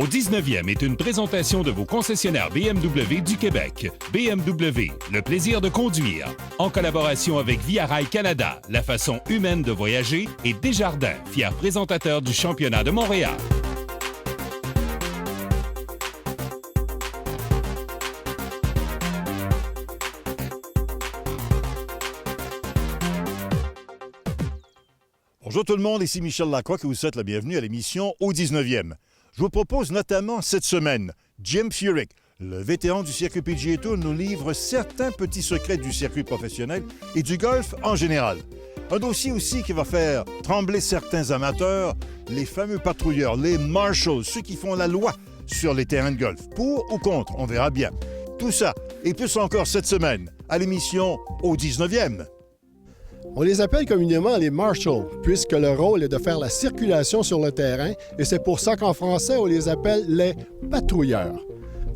au 19e est une présentation de vos concessionnaires BMW du Québec. BMW, le plaisir de conduire. En collaboration avec Via Rail Canada, la façon humaine de voyager, et Desjardins, fier présentateur du championnat de Montréal. Bonjour tout le monde, ici Michel Lacroix qui vous souhaite la bienvenue à l'émission au 19e. Je vous propose notamment cette semaine, Jim Furyk, le vétéran du circuit PGA Tour, nous livre certains petits secrets du circuit professionnel et du golf en général. Un dossier aussi qui va faire trembler certains amateurs, les fameux patrouilleurs, les marshals, ceux qui font la loi sur les terrains de golf. Pour ou contre, on verra bien. Tout ça et plus encore cette semaine à l'émission au 19e. On les appelle communément les marshals, puisque leur rôle est de faire la circulation sur le terrain, et c'est pour ça qu'en français, on les appelle les patrouilleurs.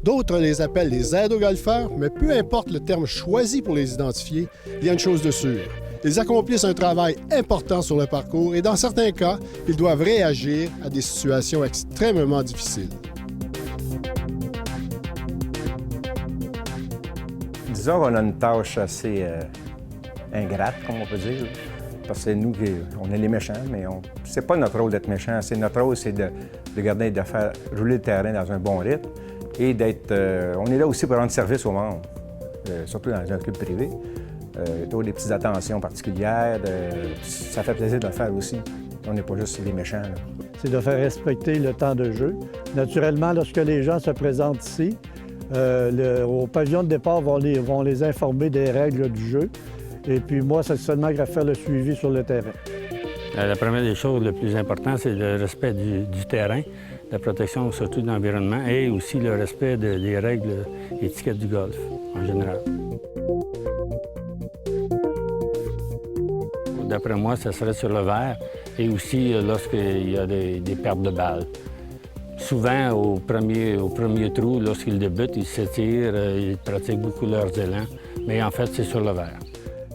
D'autres les appellent les aides-aux-golfeurs, mais peu importe le terme choisi pour les identifier, il y a une chose de sûre. Ils accomplissent un travail important sur le parcours et dans certains cas, ils doivent réagir à des situations extrêmement difficiles. Disons qu'on a une tâche assez ingrate, comme on peut dire, parce que c'est nous qui on est les méchants, mais c'est pas notre rôle d'être méchant. C'est notre rôle, c'est de garder, de faire rouler le terrain dans un bon rythme et d'être. On est là aussi pour rendre service aux membres, surtout dans un club privé. Toujours des petites attentions particulières. Ça fait plaisir de le faire aussi. On n'est pas juste les méchants. Là. C'est de faire respecter le temps de jeu. Naturellement, lorsque les gens se présentent ici, au pavillon de départ, vont les informer des règles du jeu. Et puis moi, c'est seulement à faire le suivi sur le terrain. La première des choses, le plus important, c'est le respect du terrain, la protection surtout de l'environnement et aussi le respect des règles étiquettes du golf en général. D'après moi, ça serait sur le vert et aussi lorsqu'il y a des pertes de balles. Souvent, au premier trou, lorsqu'ils débutent, ils s'étirent, ils pratiquent beaucoup leurs élans, mais en fait, c'est sur le vert.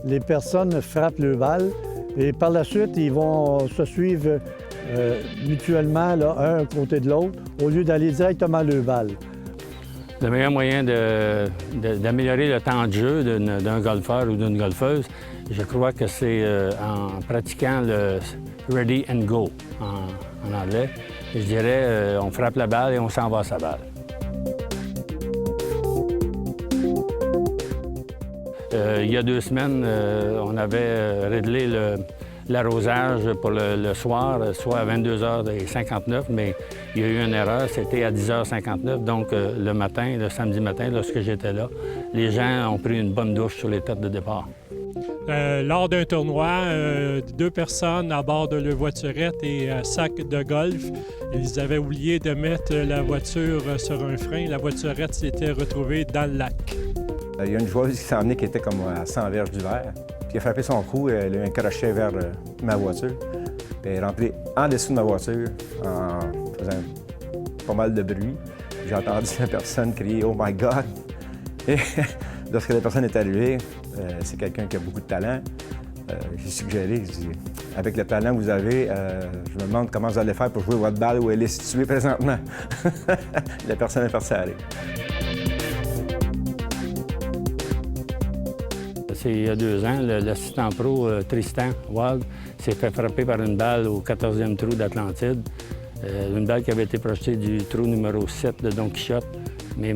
Les personnes frappent le balle et par la suite, ils vont se suivre mutuellement, là, un à côté de l'autre, au lieu d'aller directement le balle. Le meilleur moyen d'améliorer le temps de jeu d'un golfeur ou d'une golfeuse, je crois que c'est en pratiquant le « ready and go » en anglais. Je dirais, on frappe la balle et on s'en va à sa balle. Il y a 2 semaines, on avait réglé l'arrosage pour le soir, soit à 22h59, mais il y a eu une erreur, c'était à 10h59. Donc, le matin, le samedi matin, lorsque j'étais là, les gens ont pris une bonne douche sur les têtes de départ. Lors d'un tournoi, 2 personnes à bord de leur voiturette et sac de golf, ils avaient oublié de mettre la voiture sur un frein. La voiturette s'était retrouvée dans le lac. Il y a une joueuse qui s'en venait qui était comme à 100 verges du verre. Puis elle a frappé son coup, elle a eu un crochet vers ma voiture. Puis elle est rentrée en dessous de ma voiture en faisant pas mal de bruit. J'ai entendu la personne crier « Oh my God! » Et lorsque la personne est arrivée, c'est quelqu'un qui a beaucoup de talent. J'ai suggéré, je dis, avec le talent que vous avez, je me demande comment vous allez faire pour jouer votre balle où elle est située présentement. La personne est partie aller. C'est il y a 2 ans, l'assistant pro Tristan Wald s'est fait frapper par une balle au 14e trou d'Atlantide. Une balle qui avait été projetée du trou numéro 7 de Don Quichotte. Mais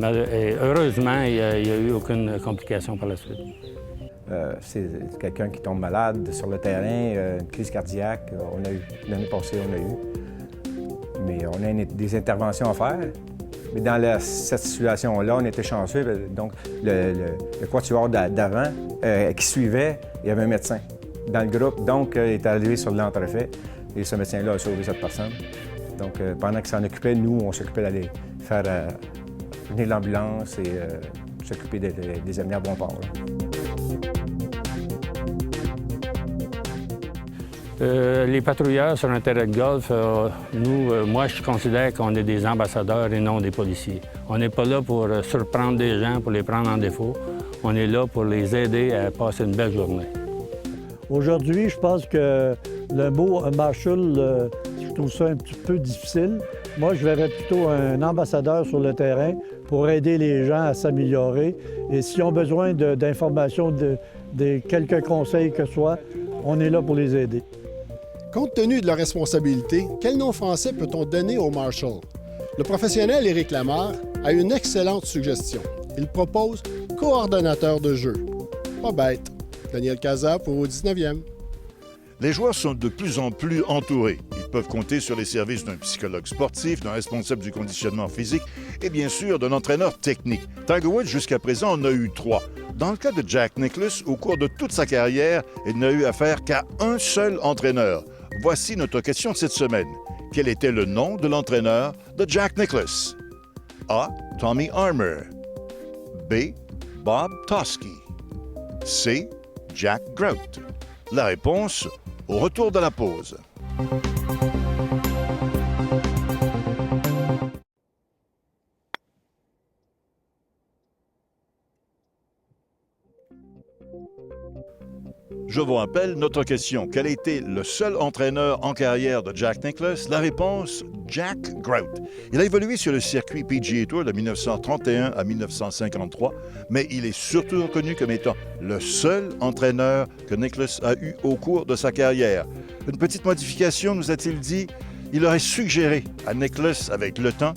heureusement, il n'y a eu aucune complication par la suite. C'est quelqu'un qui tombe malade sur le terrain, une crise cardiaque. L'année passée, on a eu. Mais on a des interventions à faire. Mais dans cette situation-là, on était chanceux. Donc, le quatuor d'avant, qui suivait, il y avait un médecin dans le groupe. Donc, il est arrivé sur l'entrefait et ce médecin-là a sauvé cette personne. Donc, pendant qu'il s'en occupait, nous, on s'occupait d'aller faire venir l'ambulance et s'occuper des amener à bon port. Les patrouilleurs sur un terrain de golf, moi, je considère qu'on est des ambassadeurs et non des policiers. On n'est pas là pour surprendre des gens, pour les prendre en défaut. On est là pour les aider à passer une belle journée. Aujourd'hui, je pense que le mot « marshal », je trouve ça un petit peu difficile Moi, je verrais plutôt un ambassadeur sur le terrain pour aider les gens à s'améliorer. Et s'ils ont besoin d'informations, de quelques conseils que ce soit, on est là pour les aider. Compte tenu de leur responsabilité, quel nom français peut-on donner au Marshal? Le professionnel Éric Lamarre a une excellente suggestion. Il propose coordonnateur de jeu. Pas bête. Daniel Casa pour au 19e. Les joueurs sont de plus en plus entourés. Ils peuvent compter sur les services d'un psychologue sportif, d'un responsable du conditionnement physique et bien sûr d'un entraîneur technique. Tiger Woods, jusqu'à présent, en a eu 3. Dans le cas de Jack Nicklaus, au cours de toute sa carrière, il n'a eu affaire qu'à un seul entraîneur. Voici notre question de cette semaine. Quel était le nom de l'entraîneur de Jack Nicklaus? A. Tommy Armour. B. Bob Toski. C. Jack Grout. La réponse au retour de la pause. Je vous rappelle notre question. Quel a été le seul entraîneur en carrière de Jack Nicklaus? La réponse, Jack Grout. Il a évolué sur le circuit PGA Tour de 1931 à 1953, mais il est surtout reconnu comme étant le seul entraîneur que Nicklaus a eu au cours de sa carrière. Une petite modification, nous a-t-il dit, il aurait suggéré à Nicklaus, avec le temps,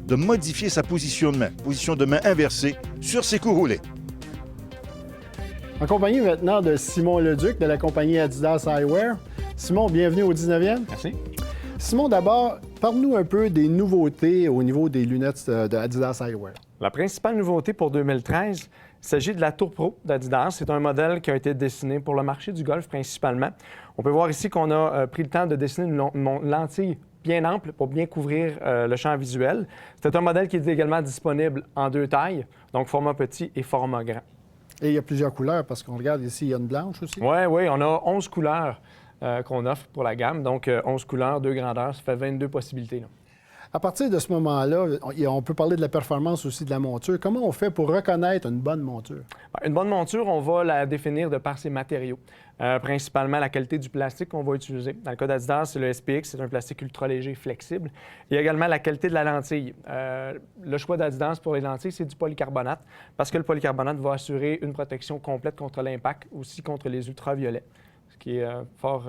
de modifier sa position de main inversée sur ses coups roulés. En compagnie maintenant de Simon Leduc de la compagnie Adidas Eyewear. Simon, bienvenue au 19e. Merci. Simon, d'abord, parle-nous un peu des nouveautés au niveau des lunettes de Adidas Eyewear. La principale nouveauté pour 2013, il s'agit de la Tour Pro d'Adidas. C'est un modèle qui a été dessiné pour le marché du golf principalement. On peut voir ici qu'on a pris le temps de dessiner une lentille bien ample pour bien couvrir le champ visuel. C'est un modèle qui est également disponible en 2 tailles, donc format petit et format grand. Et il y a plusieurs couleurs, parce qu'on regarde ici, il y a une blanche aussi. Oui, on a 11 couleurs qu'on offre pour la gamme. Donc, 11 couleurs, 2 grandeurs, ça fait 22 possibilités. Là. À partir de ce moment-là, on peut parler de la performance aussi de la monture. Comment on fait pour reconnaître une bonne monture? Une bonne monture, on va la définir de par ses matériaux. Principalement la qualité du plastique qu'on va utiliser. Dans le cas d'Adidas, c'est le SPX, c'est un plastique ultra léger, flexible. Il y a également la qualité de la lentille. Le choix d'Adidas pour les lentilles, c'est du polycarbonate, parce que le polycarbonate va assurer une protection complète contre l'impact, aussi contre les ultraviolets, ce qui est fort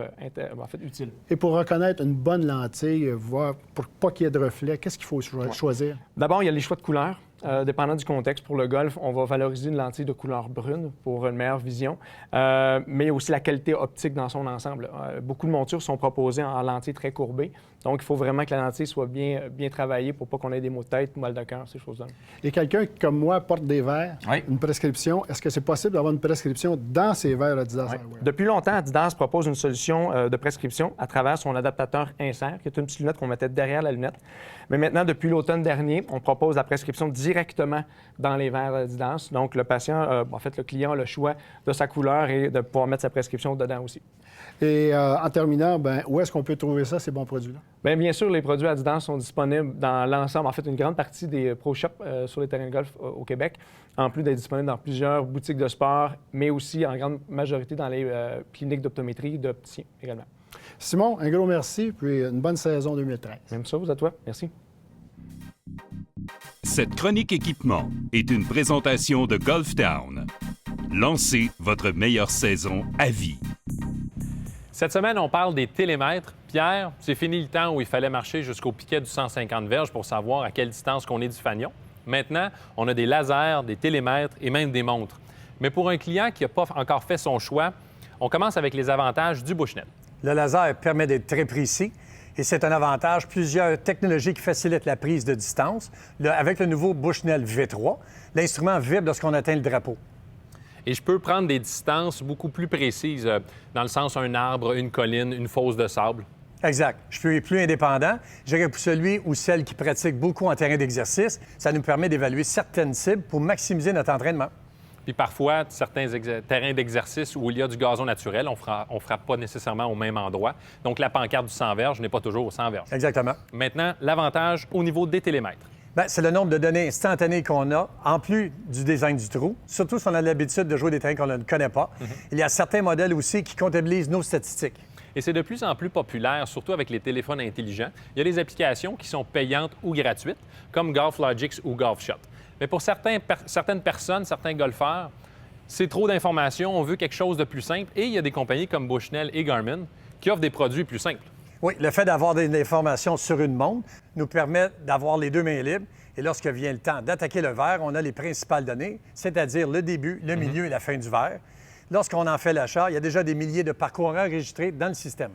utile. Et pour reconnaître une bonne lentille, voir pour pas qu'il y ait de reflets, qu'est-ce qu'il faut choisir? D'abord, il y a les choix de couleurs. Dépendant du contexte, pour le golf, on va valoriser une lentille de couleur brune pour une meilleure vision, mais aussi la qualité optique dans son ensemble. Beaucoup de montures sont proposées en lentille très courbée, donc il faut vraiment que la lentille soit bien travaillée pour pas qu'on ait des maux de tête, mal de cœur, ces choses-là. Et quelqu'un qui, comme moi, porte des verres, une prescription, est-ce que c'est possible d'avoir une prescription dans ces verres Adidas Eyewear? Depuis longtemps, Adidas propose une solution de prescription à travers son adaptateur insert, qui est une petite lunette qu'on mettait derrière la lunette. Mais maintenant, depuis l'automne dernier, on propose la prescription directement dans les verres Adidas. Donc, le patient, le client a le choix de sa couleur et de pouvoir mettre sa prescription dedans aussi. Et en terminant, où est-ce qu'on peut trouver ça, ces bons produits-là? Bien sûr, les produits Adidas sont disponibles dans l'ensemble, en fait, une grande partie des Pro Shops sur les terrains de golf au Québec, en plus d'être disponibles dans plusieurs boutiques de sport, mais aussi en grande majorité dans les cliniques d'optométrie d'opticiens également. Simon, un gros merci, puis une bonne saison 2013. Même ça, vous à toi. Merci. Cette chronique équipement est une présentation de Golf Town. Lancez votre meilleure saison à vie. Cette semaine, on parle des télémètres. Pierre, c'est fini le temps où il fallait marcher jusqu'au piquet du 150 verges pour savoir à quelle distance qu'on est du fanion. Maintenant, on a des lasers, des télémètres et même des montres. Mais pour un client qui n'a pas encore fait son choix, on commence avec les avantages du Bushnell. Le laser permet d'être très précis et c'est un avantage. Plusieurs technologies qui facilitent la prise de distance. Avec le nouveau Bushnell V3, l'instrument vibre lorsqu'on atteint le drapeau. Et je peux prendre des distances beaucoup plus précises, dans le sens un arbre, une colline, une fosse de sable. Exact. Je suis plus indépendant. Je dirais pour celui ou celle qui pratique beaucoup en terrain d'exercice, ça nous permet d'évaluer certaines cibles pour maximiser notre entraînement. Puis parfois, certains terrains d'exercice où il y a du gazon naturel, on ne frappe pas nécessairement au même endroit. Donc, la pancarte du 100 verges n'est pas toujours au 100 verges. Exactement. Maintenant, l'avantage au niveau des télémètres. Bien, c'est le nombre de données instantanées qu'on a, en plus du design du trou. Surtout si on a l'habitude de jouer des terrains qu'on ne connaît pas. Il y a certains modèles aussi qui comptabilisent nos statistiques. Et c'est de plus en plus populaire, surtout avec les téléphones intelligents. Il y a des applications qui sont payantes ou gratuites, comme GolfLogix ou GolfShot. Mais pour certaines personnes, certains golfeurs, c'est trop d'informations, on veut quelque chose de plus simple. Et il y a des compagnies comme Bushnell et Garmin qui offrent des produits plus simples. Oui, le fait d'avoir des informations sur une montre nous permet d'avoir les deux mains libres. Et lorsque vient le temps d'attaquer le verre, on a les principales données, c'est-à-dire le début, le milieu et la fin du verre. Lorsqu'on en fait l'achat, il y a déjà des milliers de parcours enregistrés dans le système.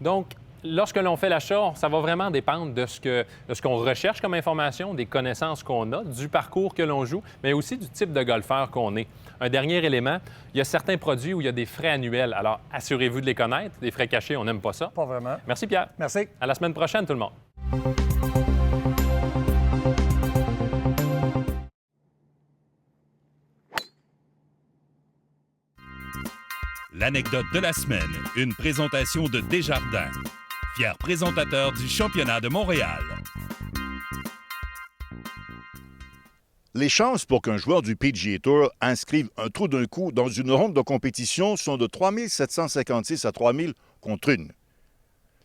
Donc, lorsque l'on fait l'achat, ça va vraiment dépendre de ce qu'on recherche comme information, des connaissances qu'on a, du parcours que l'on joue, mais aussi du type de golfeur qu'on est. Un dernier élément, il y a certains produits où il y a des frais annuels. Alors, assurez-vous de les connaître. Des frais cachés, on n'aime pas ça. Pas vraiment. Merci, Pierre. Merci. À la semaine prochaine, tout le monde. L'anecdote de la semaine, une présentation de Desjardins, fier présentateur du championnat de Montréal. Les chances pour qu'un joueur du PGA Tour inscrive un trou d'un coup dans une ronde de compétition sont de 3756 à 3000 contre 1.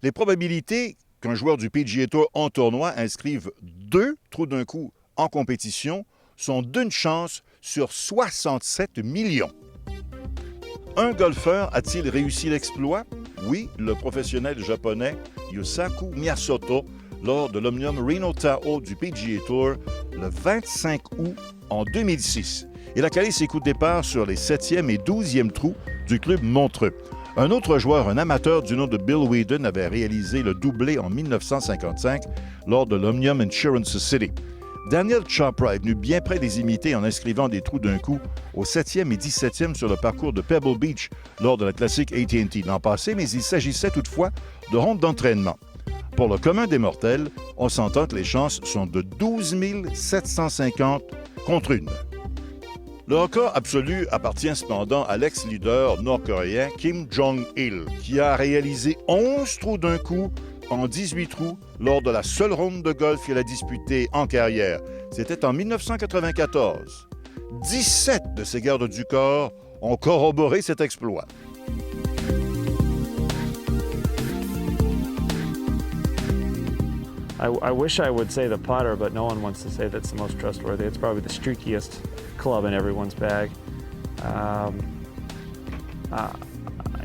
Les probabilités qu'un joueur du PGA Tour en tournoi inscrive 2 trous d'un coup en compétition sont d'une chance sur 67 millions. Un golfeur a-t-il réussi l'exploit? Oui, le professionnel japonais Yusaku Miyamoto lors de l'Omnium Reno Tahoe du PGA Tour le 25 août en 2006. Il a calé ses coups de départ sur les 7e et 12e trous du club Montreux. Un autre joueur, un amateur du nom de Bill Whedon, avait réalisé le doublé en 1955 lors de l'Omnium Insurance City. Daniel Chopra est venu bien près des imiter en inscrivant des trous d'un coup au 7e et 17e sur le parcours de Pebble Beach lors de la classique AT&T l'an passé, mais il s'agissait toutefois de rondes d'entraînement. Pour le commun des mortels, on s'entend que les chances sont de 12 750 contre 1. Le record absolu appartient cependant à l'ex-leader nord-coréen Kim Jong-il, qui a réalisé 11 trous d'un coup en 18 trous lors de la seule ronde de golf qu'il a disputée en carrière. C'était en 1994. 17 de ses gardes du corps ont corroboré cet exploit. I wish I would say the putter, but no one wants to say that's the most trustworthy. It's probably the streakiest club in everyone's bag.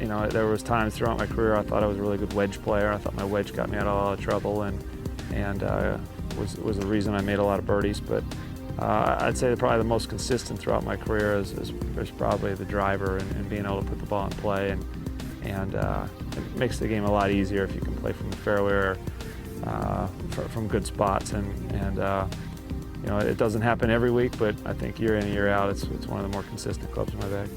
You know, there was times throughout my career I thought I was a really good wedge player. I thought my wedge got me out of a lot of trouble and was the reason I made a lot of birdies. But I'd say probably the most consistent throughout my career is probably the driver and being able to put the ball in play. And it makes the game a lot easier if you can play from the fairway or from good spots. And you know, it doesn't happen every week, but I think year in and year out, it's one of the more consistent clubs in my bag.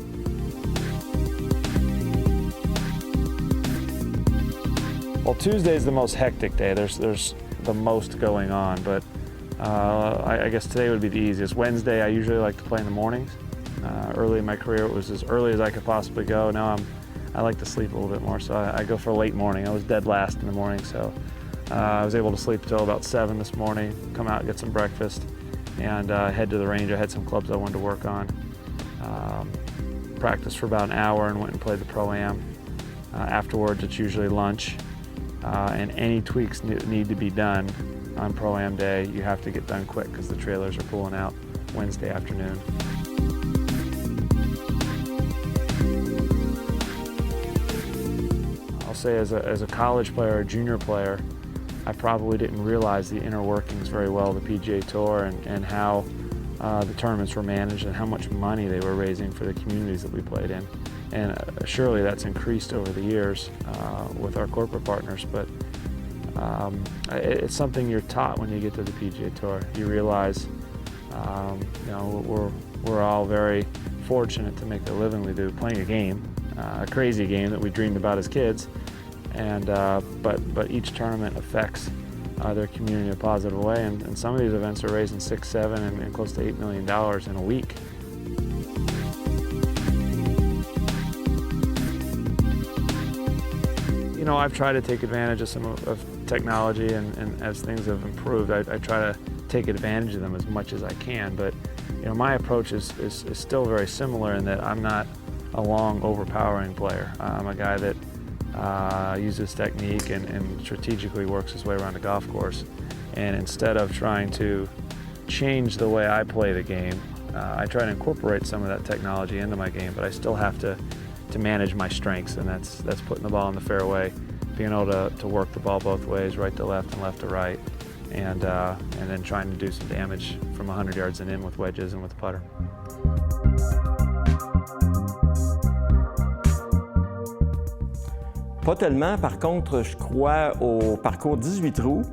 Well, Tuesday is the most hectic day. There's the most going on, but I guess today would be the easiest. Wednesday, I usually like to play in the mornings. Early in my career, it was as early as I could possibly go. Now I like to sleep a little bit more, so I go for late morning. I was dead last in the morning, so I was able to sleep until about 7 this morning, come out, get some breakfast, and head to the range. I had some clubs I wanted to work on. Practiced for about an hour and went and played the Pro-Am. Afterwards, it's usually lunch. And any tweaks need to be done on Pro-Am day. You have to get done quick because the trailers are pulling out Wednesday afternoon. I'll say as a college player, a junior player, I probably didn't realize the inner workings very well of the PGA Tour and how the tournaments were managed and how much money they were raising for the communities that we played in. And surely that's increased over the years with our corporate partners, but it's something you're taught when you get to the PGA Tour. You realize, you know, we're all very fortunate to make the living we do playing a game, a crazy game that we dreamed about as kids, and but each tournament affects their community in a positive way, and some of these events are raising $6, $7, and close to $8 million in a week. You know, I've tried to take advantage of some of technology, and as things have improved, I try to take advantage of them as much as I can. But you know, my approach is still very similar in that I'm not a long, overpowering player. I'm a guy that uses technique and strategically works his way around the golf course. And instead of trying to change the way I play the game, I try to incorporate some of that technology into my game, but I still have to manage my strengths, and that's putting the ball in the fairway, being able to work the ball both ways, right to left and left to right, and then trying to do some damage from 100 yards and in with wedges and with the putter. Pas tellement. Par contre, je crois au parcours 18 trous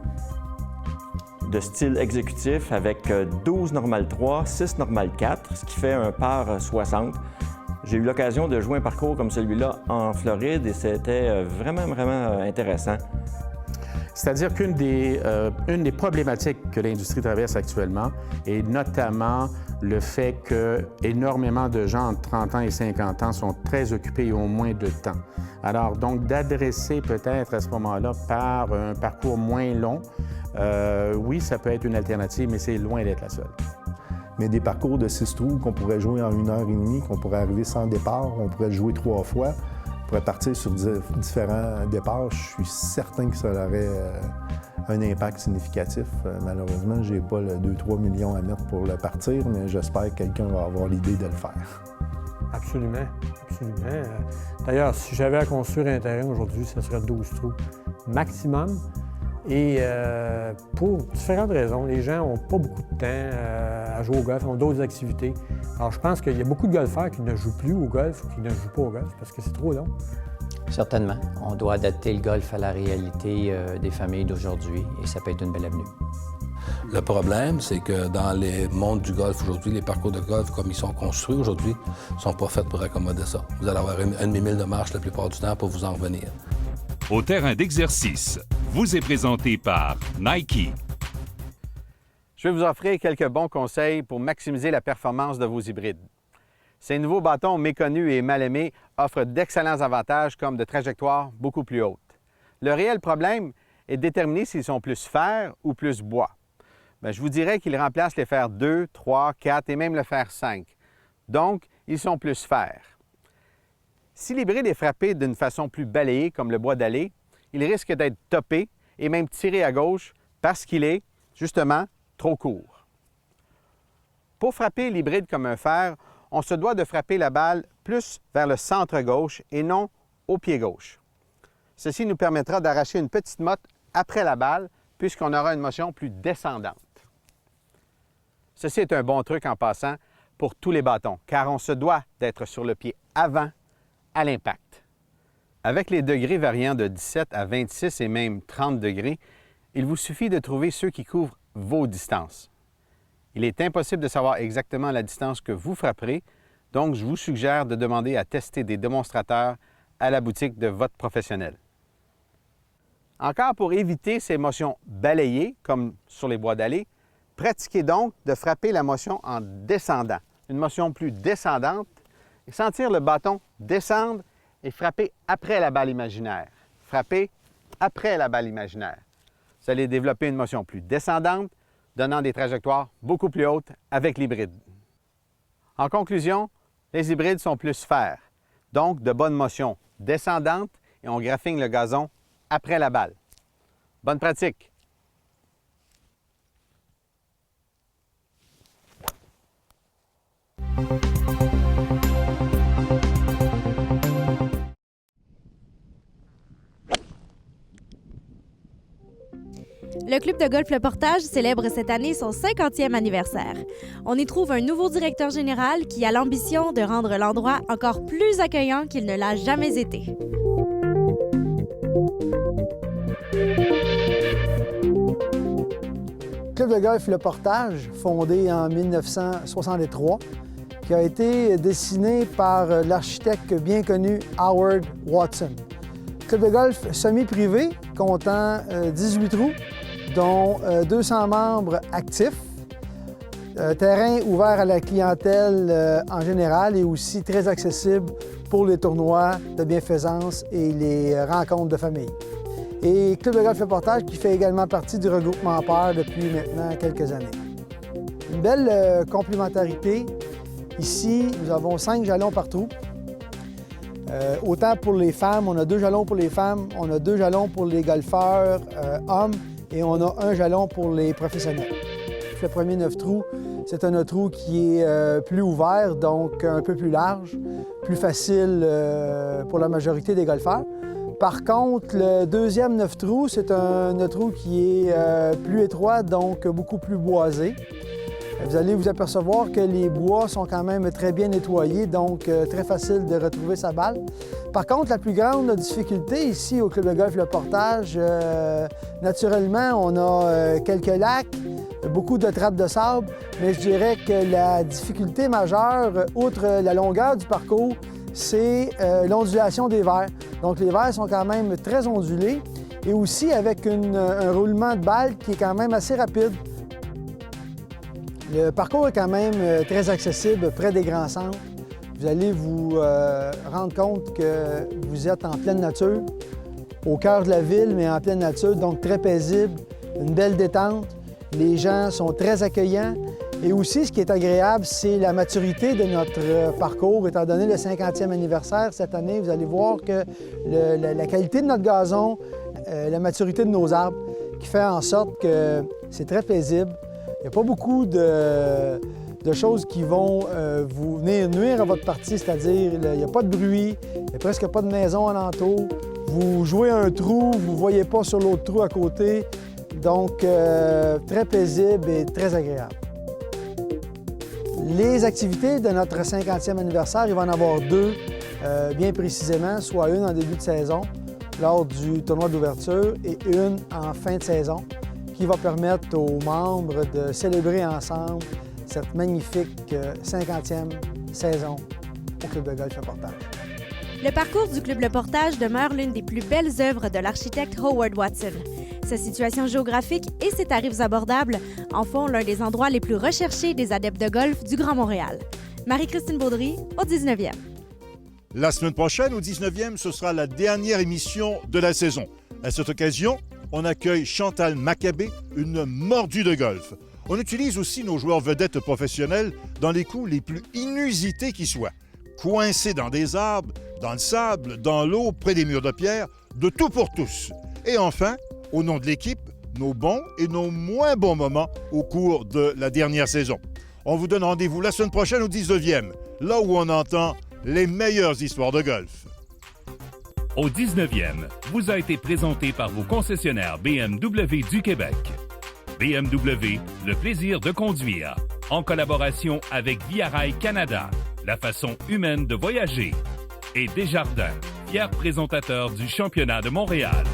de style exécutif avec 12 normal 3, 6 normal 4, ce qui fait un par 60. J'ai eu l'occasion de jouer un parcours comme celui-là en Floride et c'était vraiment intéressant. C'est-à-dire qu'une des problématiques que l'industrie traverse actuellement est notamment le fait que énormément de gens entre 30 ans et 50 ans sont très occupés et ont moins de temps. Alors, donc, d'adresser peut-être à ce moment-là par un parcours moins long, oui, ça peut être une alternative, mais c'est loin d'être la seule. Mais des parcours de 6 trous qu'on pourrait jouer en 1h30, qu'on pourrait arriver sans départ, on pourrait le jouer 3 fois, on pourrait partir sur différents départs, je suis certain que ça aurait un impact significatif. Malheureusement, je n'ai pas le 2-3 millions à mettre pour le partir, mais j'espère que quelqu'un va avoir l'idée de le faire. Absolument, absolument. D'ailleurs, si j'avais à construire un terrain aujourd'hui, ce serait 12 trous maximum. Et pour différentes raisons, les gens n'ont pas beaucoup de temps à jouer au golf, ont d'autres activités. Alors, je pense qu'il y a beaucoup de golfeurs qui ne jouent plus au golf ou qui ne jouent pas au golf parce que c'est trop long. Certainement. On doit adapter le golf à la réalité des familles d'aujourd'hui et ça peut être une belle avenue. Le problème, c'est que dans les mondes du golf aujourd'hui, les parcours de golf comme ils sont construits aujourd'hui ne sont pas faits pour accommoder ça. Vous allez avoir une demi-mille de marche la plupart du temps pour vous en revenir. Au terrain d'exercice, vous est présenté par Nike. Je vais vous offrir quelques bons conseils pour maximiser la performance de vos hybrides. Ces nouveaux bâtons méconnus et mal aimés offrent d'excellents avantages comme de trajectoires beaucoup plus hautes. Le réel problème est de déterminer s'ils sont plus fer ou plus bois. Bien, je vous dirais qu'ils remplacent les fers 2, 3, 4 et même le fer 5. Donc, ils sont plus fer. Si l'hybride est frappé d'une façon plus balayée, comme le bois d'allée, il risque d'être topé et même tiré à gauche parce qu'il est, justement, trop court. Pour frapper l'hybride comme un fer, on se doit de frapper la balle plus vers le centre gauche et non au pied gauche. Ceci nous permettra d'arracher une petite motte après la balle puisqu'on aura une motion plus descendante. Ceci est un bon truc en passant pour tous les bâtons, car on se doit d'être sur le pied avant à l'impact. Avec les degrés variant de 17 à 26 et même 30 degrés, il vous suffit de trouver ceux qui couvrent vos distances. Il est impossible de savoir exactement la distance que vous frapperez, donc je vous suggère de demander à tester des démonstrateurs à la boutique de votre professionnel. Encore pour éviter ces motions balayées, comme sur les bois d'allée, pratiquez donc de frapper la motion en descendant, une motion plus descendante, et sentir le bâton descendre et frapper après la balle imaginaire. Frapper après la balle imaginaire. Vous allez développer une motion plus descendante, donnant des trajectoires beaucoup plus hautes avec l'hybride. En conclusion, les hybrides sont plus fer, donc de bonnes motions descendantes et on graphine le gazon après la balle. Bonne pratique! Le club de golf Le Portage célèbre cette année son 50e anniversaire. On y trouve un nouveau directeur général qui a l'ambition de rendre l'endroit encore plus accueillant qu'il ne l'a jamais été. Club de golf Le Portage, fondé en 1963, qui a été dessiné par l'architecte bien connu Howard Watson. Club de golf semi-privé, comptant 18 trous, dont 200 membres actifs. Terrain ouvert à la clientèle en général et aussi très accessible pour les tournois de bienfaisance et les rencontres de famille. Et Club de golf Le Portage qui fait également partie du regroupement Pair depuis maintenant quelques années. Une belle complémentarité. Ici, nous avons 5 jalons par trou. Autant pour les femmes, on a 2 jalons pour les femmes, on a 2 jalons pour les golfeurs hommes et on a 1 jalon pour les professionnels. Le premier 9 trous, c'est un 9 trous qui est plus ouvert, donc un peu plus large, plus facile pour la majorité des golfeurs. Par contre, le deuxième 9 trous, c'est un 9 trous qui est plus étroit, donc beaucoup plus boisé. Vous allez vous apercevoir que les bois sont quand même très bien nettoyés, donc très facile de retrouver sa balle. Par contre, la plus grande difficulté ici au Club de golf Le Portage, naturellement, on a quelques lacs, beaucoup de trappes de sable, mais je dirais que la difficulté majeure, outre la longueur du parcours, c'est l'ondulation des verres. Donc les verres sont quand même très ondulés et aussi avec un roulement de balle qui est quand même assez rapide. Le parcours est quand même très accessible près des grands centres. Vous allez vous rendre compte que vous êtes en pleine nature, au cœur de la ville, mais en pleine nature, donc très paisible, une belle détente. Les gens sont très accueillants. Et aussi, ce qui est agréable, c'est la maturité de notre parcours. Étant donné le 50e anniversaire cette année, vous allez voir que la qualité de notre gazon, la maturité de nos arbres, qui fait en sorte que c'est très paisible. Il n'y a pas beaucoup de choses qui vont vous venir nuire à votre partie, c'est-à-dire il n'y a pas de bruit, il n'y a presque pas de maison alentour. Vous jouez un trou, vous ne voyez pas sur l'autre trou à côté. Donc, très paisible et très agréable. Les activités de notre 50e anniversaire, il va en avoir 2, bien précisément, soit une en début de saison, lors du tournoi d'ouverture, et une en fin de saison, qui va permettre aux membres de célébrer ensemble cette magnifique 50e saison au Club de golf Le Portage. Le parcours du Club Le Portage demeure l'une des plus belles œuvres de l'architecte Howard Watson. Sa situation géographique et ses tarifs abordables en font l'un des endroits les plus recherchés des adeptes de golf du Grand Montréal. Marie-Christine Baudry, au 19e. La semaine prochaine, au 19e, ce sera la dernière émission de la saison. À cette occasion, on accueille Chantal Maccabé, une mordue de golf. On utilise aussi nos joueurs vedettes professionnels dans les coups les plus inusités qui soient. Coincés dans des arbres, dans le sable, dans l'eau, près des murs de pierre, de tout pour tous. Et enfin, au nom de l'équipe, nos bons et nos moins bons moments au cours de la dernière saison. On vous donne rendez-vous la semaine prochaine au 19e, là où on entend les meilleures histoires de golf. Au 19e, vous a été présenté par vos concessionnaires BMW du Québec. BMW, le plaisir de conduire, en collaboration avec Via Rail Canada, la façon humaine de voyager, et Desjardins, fier présentateur du championnat de Montréal.